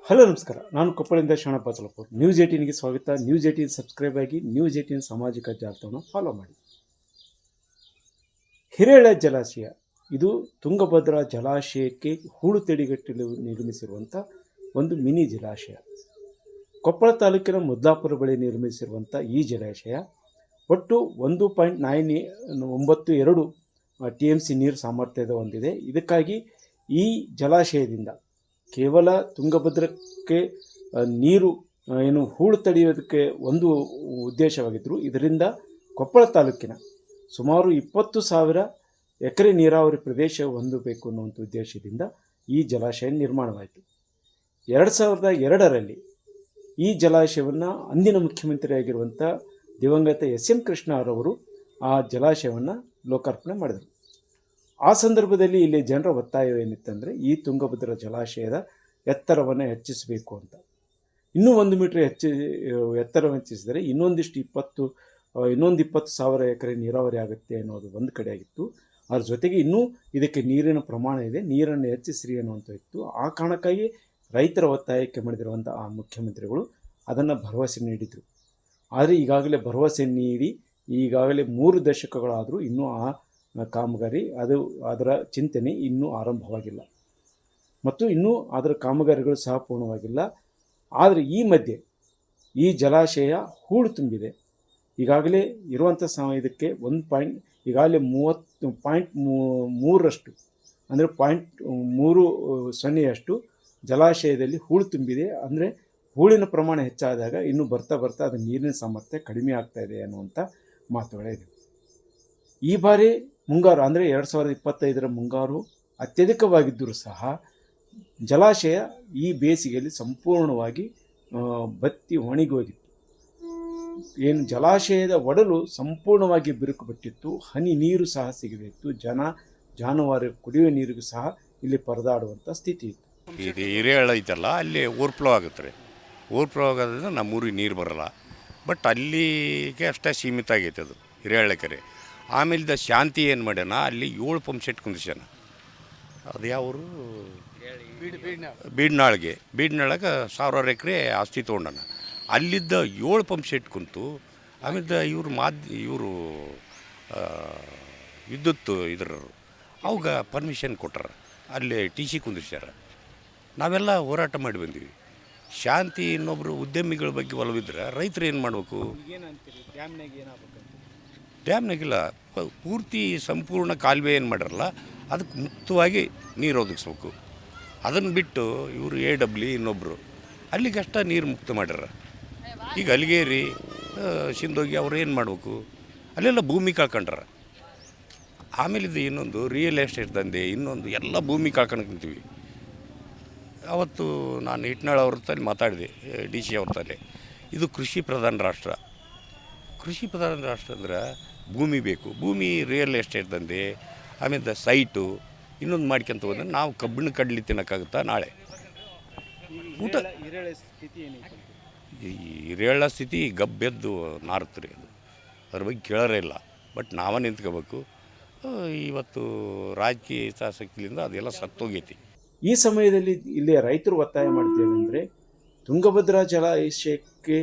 Hello ನಮಸ್ಕಾರ, ನಾನು ಕೊಪ್ಪಳದಿಂದ Sharanappa ಬಚ್ಚಲಪುರ. News 18ಗೆ ಸ್ವಾಗತ. ನ್ಯೂಸ್ 18 ಸಬ್ಸ್ಕ್ರೈಬ್ ಆಗಿ ನ್ಯೂಸ್ 18 ಸಾಮಾಜಿಕ ಜಾಲತಾಣವನ್ನು ಫಾಲೋ ಮಾಡಿ. ಹಿರೇಹಳ್ಳಿ ಜಲಾಶಯ ಇದು ತುಂಗಭದ್ರಾ ಜಲಾಶಯಕ್ಕೆ ಹೂಳು ತಡೆಗಟ್ಟಲು ನಿರ್ಮಿಸಿರುವಂಥ ಒಂದು ಮಿನಿ ಜಲಾಶಯ. ಕೊಪ್ಪಳ ತಾಲೂಕಿನ ಮುದ್ಲಾಪುರ ಬಳಿ ನಿರ್ಮಿಸಿರುವಂಥ ಈ ಜಲಾಶಯ ಒಟ್ಟು 1.992 TMC ನೀರು ಸಾಮರ್ಥ್ಯದ ಹೊಂದಿದೆ. ಇದಕ್ಕಾಗಿ ಈ ಜಲಾಶಯದಿಂದ ಕೇವಲ ತುಂಗಭದ್ರಕ್ಕೆ ನೀರು ಹೂಳು ತಡೆಯೋದಕ್ಕೆ ಒಂದು ಉದ್ದೇಶವಾಗಿದ್ದರೂ ಇದರಿಂದ ಕೊಪ್ಪಳ ತಾಲೂಕಿನ ಸುಮಾರು 20,000 ಎಕರೆ ನೀರಾವರಿ ಪ್ರದೇಶ ಹೊಂದಬೇಕು ಅನ್ನುವಂಥ ಉದ್ದೇಶದಿಂದ ಈ ಜಲಾಶಯ ನಿರ್ಮಾಣವಾಯಿತು. 2002ರಲ್ಲಿ ಈ ಜಲಾಶಯವನ್ನು ಅಂದಿನ ಮುಖ್ಯಮಂತ್ರಿಯಾಗಿರುವಂಥ ದಿವಂಗತ SM ಕೃಷ್ಣರವರು ಆ ಜಲಾಶಯವನ್ನು ಲೋಕಾರ್ಪಣೆ ಮಾಡಿದರು. ಆ ಸಂದರ್ಭದಲ್ಲಿ ಇಲ್ಲಿ ಜನರ ಒತ್ತಾಯ ಏನಿತ್ತಂದರೆ ಈ ತುಂಗಭದ್ರಾ ಜಲಾಶಯದ ಎತ್ತರವನ್ನು ಹೆಚ್ಚಿಸಬೇಕು ಅಂತ. ಇನ್ನೂ 1 ಮೀಟರ್ ಎತ್ತರವನ್ನು ಹೆಚ್ಚಿಸಿದರೆ ಇನ್ನೊಂದು 20,000 ಎಕರೆ ನೀರಾವರಿ ಆಗುತ್ತೆ ಅನ್ನೋದು ಒಂದು ಕಡೆ ಆಗಿತ್ತು. ಅದ್ರ ಜೊತೆಗೆ ಇನ್ನೂ ಇದಕ್ಕೆ ನೀರಿನ ಪ್ರಮಾಣ ಇದೆ, ನೀರನ್ನು ಹೆಚ್ಚಿಸ್ರಿ ಅನ್ನುವಂಥ ಇತ್ತು. ಆ ಕಾರಣಕ್ಕಾಗಿ ರೈತರ ಒತ್ತಾಯಕ್ಕೆ ಮಾಡಿದಿರುವಂಥ ಆ ಮುಖ್ಯಮಂತ್ರಿಗಳು ಅದನ್ನು ಭರವಸೆ ನೀಡಿದರು. ಆದರೆ ಈಗಾಗಲೇ ಭರವಸೆ ನೀಡಿ ಈಗಾಗಲೇ 3 ದಶಕಗಳಾದರೂ ಇನ್ನೂ ಆ ಕಾಮಗಾರಿ ಅದರ ಚಿಂತನೆ ಇನ್ನೂ ಆರಂಭವಾಗಿಲ್ಲ ಮತ್ತು ಇನ್ನೂ ಅದರ ಕಾಮಗಾರಿಗಳು ಸಹ ಪೂರ್ಣವಾಗಿಲ್ಲ. ಆದರೆ ಈ ಮಧ್ಯೆ ಈ ಜಲಾಶಯ ಹೂಳು ತುಂಬಿದೆ. ಈಗಾಗಲೇ ಇರುವಂಥ ಇದಕ್ಕೆ ಈಗಾಗಲೇ 30.3 ಅಂದರೆ 0.30 ಜಲಾಶಯದಲ್ಲಿ ಹೂಳು ತುಂಬಿದೆ. ಅಂದರೆ ಹೂಳಿನ ಪ್ರಮಾಣ ಹೆಚ್ಚಾದಾಗ ಇನ್ನು ಬರ್ತಾ ಅದು ನೀರಿನ ಸಾಮರ್ಥ್ಯ ಕಡಿಮೆ ಆಗ್ತಾ ಇದೆ ಅನ್ನುವಂಥ ಮಾತುಗಳೇ ಇದೆ. ಈ ಬಾರಿ ಮುಂಗಾರು ಅಂದರೆ 2025ರ ಮುಂಗಾರು ಅತ್ಯಧಿಕವಾಗಿದ್ದರೂ ಸಹ ಜಲಾಶಯ ಈ ಬೇಸಿಗೆಯಲ್ಲಿ ಸಂಪೂರ್ಣವಾಗಿ ಬತ್ತಿ ಒಣಗೋಗಿತ್ತು. ಏನು ಜಲಾಶಯದ ಒಡಲು ಸಂಪೂರ್ಣವಾಗಿ ಬಿರುಕು ಬಿಟ್ಟಿತ್ತು. ಹನಿ ನೀರು ಸಹ ಸಿಗದಿತ್ತು. ಜಾನುವಾರು ಕುಡಿಯುವ ನೀರಿಗೂ ಸಹ ಇಲ್ಲಿ ಪರದಾಡುವಂಥ ಸ್ಥಿತಿ ಇತ್ತು. ಇದು ಹಿರೇಹಳ್ಳಿ ಐತಲ್ಲ, ಅಲ್ಲಿ ಓವರ್ಫ್ಲೋ ಆಗುತ್ತೆ ರೀ. ಓವರ್ಫ್ಲೋ ಆಗೋದ್ರಿಂದ ನಮ್ಮೂರಿಗೆ ನೀರು ಬರೋಲ್ಲ. ಬಟ್ ಅಲ್ಲಿಗೆ ಅಷ್ಟೇ ಸೀಮಿತ ಆಗೈತೆ ಅದು ಹಿರೇಹಳ್ಳಿ ಕೆರೆ. ಆಮೇಲೆ ಶಾಂತಿ ಏನು ಮಾಡ್ಯಾನ, ಅಲ್ಲಿ 7 ಪಂಪ್ ಸೆಟ್ ಕುಂದಿಸ್ಯಾನ. ಅದು ಯಾವರು ಬೀಡ್ನಾಳ್ಗೆ 1000 ಎಕರೆ ಆಸ್ತಿ ತೊಗೊಂಡಾನ. ಅಲ್ಲಿದ್ದ 7 ಪಂಪ್ ಸೆಟ್ ಕುಂತು ಆಮೇಲೆ ಇವರು ವಿದ್ಯುತ್ ಇದ್ರರು ಅವಾಗ ಪರ್ಮಿಷನ್ ಕೊಟ್ಟಾರ, ಅಲ್ಲಿ TC ಕುಂದಿಸ್ಯಾರ. ನಾವೆಲ್ಲ ಹೋರಾಟ ಮಾಡಿ ಬಂದೀವಿ. ಶಾಂತಿ ಇನ್ನೊಬ್ಬರು ಉದ್ಯಮಿಗಳ ಬಗ್ಗೆ ಒಲವಿದ್ರೆ ರೈತರು ಏನು ಮಾಡಬೇಕು? ಡ್ಯಾಮ್ನಾಗಿಲ್ಲ, ಪೂರ್ತಿ ಸಂಪೂರ್ಣ ಕಾಲುವೆ ಏನು ಮಾಡಿರಲ್ಲ ಅದಕ್ಕೆ ಮುಕ್ತವಾಗಿ ನೀರು ಒದಗಿಸ್ಬೇಕು. ಅದನ್ನು ಬಿಟ್ಟು ಇವರು AW ಇನ್ನೊಬ್ಬರು ಅಲ್ಲಿಗಷ್ಟ ನೀರು ಮುಕ್ತ ಮಾಡ್ಯಾರ. ಈಗ ಅಲ್ಲಿಗೇರಿ ಸಿಂಧೋಗಿ ಅವ್ರು ಏನು ಮಾಡಬೇಕು? ಅಲ್ಲೆಲ್ಲ ಭೂಮಿ ಕಳ್ಕೊಂಡ್ರ. ಆಮೇಲೆ ಇದು ಇನ್ನೊಂದು ರಿಯಲ್ ಎಸ್ಟೇಟ್ ದಂಧೆ, ಇನ್ನೊಂದು ಎಲ್ಲ ಭೂಮಿ ಕಳ್ಕೊಂಡ್ತೀವಿ. ಅವತ್ತು ನಾನು ಇಟ್ನಾಳ್ ಅವ್ರ ತಲೆ ಮಾತಾಡಿದೆ, DC ಅವ್ರ ತಲೆ. ಇದು ಕೃಷಿ ಪ್ರಧಾನ ರಾಷ್ಟ್ರ. ಕೃಷಿ ಪ್ರಧಾನ ರಾಷ್ಟ್ರ ಅಂದ್ರೆ ಭೂಮಿ ಬೇಕು. ಭೂಮಿ ರಿಯಲ್ ಎಸ್ಟೇಟ್ ದಂಧೆ ಆಮೇಲೆ ಸೈಟು ಇನ್ನೊಂದು ಮಾಡ್ಕೊಂತ ಹೋದ್ರೆ ನಾವು ಕಬ್ಬಿಣ ಕಡ್ಲಿ ತಿನ್ನೋಕ್ಕಾಗುತ್ತಾ ನಾಳೆ? ಊಟ ಈ ಹಿರೇಹಳ್ಳ ಸ್ಥಿತಿ ಗಬ್ಬೆದ್ದು ನಾರುತ್ರಿ. ಅದ್ರ ಬಗ್ಗೆ ಕೇಳೋರೇ ಇಲ್ಲ. ಬಟ್ ನಾವೇ ನಿಂತ್ಕೋಬೇಕು. ಇವತ್ತು ರಾಜಕೀಯ ಹಿತಾಸಕ್ತಿಯಿಂದ ಅದೆಲ್ಲ ಸತ್ತೋಗೈತಿ. ಈ ಸಮಯದಲ್ಲಿ ಇಲ್ಲಿ ರೈತರು ಒತ್ತಾಯ ಮಾಡ್ತೇವೆಂದರೆ ತುಂಗಭದ್ರಾ ಜಲಾಶಯಕ್ಕೆ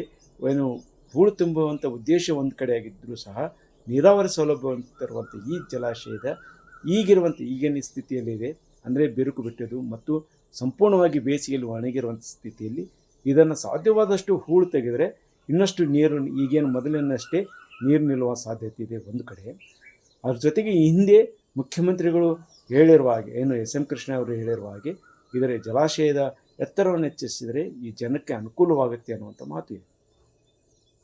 ಹೂಳು ತುಂಬುವಂಥ ಉದ್ದೇಶ ಒಂದು ಕಡೆ ಆಗಿದ್ದರೂ ಸಹ ನೀರಾವರಿ ಸೌಲಭ್ಯವನ್ನು ತರುವಂಥ ಈ ಜಲಾಶಯದ ಈಗಿನ ಸ್ಥಿತಿಯಲ್ಲಿದೆ. ಅಂದರೆ ಬಿರುಕು ಬಿಟ್ಟದು ಮತ್ತು ಸಂಪೂರ್ಣವಾಗಿ ಬೇಸಿಗೆಯಲ್ಲಿ ಒಣಗಿರುವಂಥ ಸ್ಥಿತಿಯಲ್ಲಿ ಇದನ್ನು ಸಾಧ್ಯವಾದಷ್ಟು ಹೂಳು ತೆಗೆದರೆ ಇನ್ನಷ್ಟು ನೀರು ಈಗೇನು ಮೊದಲಿನಷ್ಟೇ ನೀರು ನಿಲ್ಲುವ ಸಾಧ್ಯತೆ ಇದೆ ಒಂದು ಕಡೆ. ಅದ್ರ ಜೊತೆಗೆ ಹಿಂದೆ ಮುಖ್ಯಮಂತ್ರಿಗಳು ಹೇಳಿರುವ ಹಾಗೆ SM ಕೃಷ್ಣ ಅವರು ಹೇಳಿರುವ ಹಾಗೆ ಇದರ ಜಲಾಶಯದ ಎತ್ತರವನ್ನು ಹೆಚ್ಚಿಸಿದರೆ ಈ ಜನಕ್ಕೆ ಅನುಕೂಲವಾಗುತ್ತೆ ಅನ್ನುವಂಥ ಮಾತು ಇದೆ.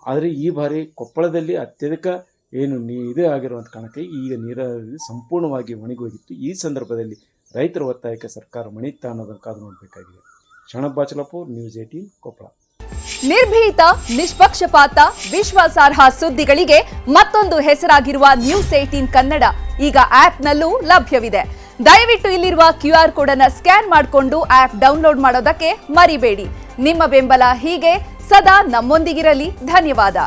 ಆದರೆ ಈ ಬಾರಿ ಕೊಪ್ಪಳದಲ್ಲಿ ಅತ್ಯಧಿಕ ಇದೇ ಆಗಿರುವಂಥ ಕಾರಣಕ್ಕೆ ಈಗ ನೀರಾವರಿ ಸಂಪೂರ್ಣವಾಗಿ ಒಣಗೋಗಿತ್ತು. ಈ ಸಂದರ್ಭದಲ್ಲಿ ರೈತರ ಒತ್ತಾಯಕ್ಕೆ ಸರ್ಕಾರ ಮಣಿತಾ ಅನ್ನೋದನ್ನು ಕಾದು ನೋಡಬೇಕಾಗಿದೆ. ಶರಣಪ್ಪ ಬಚ್ಚಲಪುರ, ನ್ಯೂಸ್ 18 ಕೊಪ್ಪಳ. ನಿರ್ಭೀತ, ನಿಷ್ಪಕ್ಷಪಾತ, ವಿಶ್ವಾಸಾರ್ಹ ಸುದ್ದಿಗಳಿಗೆ ಮತ್ತೊಂದು ಹೆಸರಾಗಿರುವ ನ್ಯೂಸ್ 18 ಕನ್ನಡ ಈಗ ಆಪ್ನಲ್ಲೂ ಲಭ್ಯವಿದೆ. ದಯವಿಟ್ಟು ಇಲ್ಲಿರುವ QR ಕೋಡ್ ಅನ್ನು ಸ್ಕ್ಯಾನ್ ಮಾಡಿಕೊಂಡು ಆಪ್ ಡೌನ್ಲೋಡ್ ಮಾಡೋದಕ್ಕೆ ಮರಿಬೇಡಿ. ನಿಮ್ಮ ಬೆಂಬಲ ಹೀಗೆ ಸದಾ ನಮ್ಮೊಂದಿಗಿರಲಿ. ಧನ್ಯವಾದ.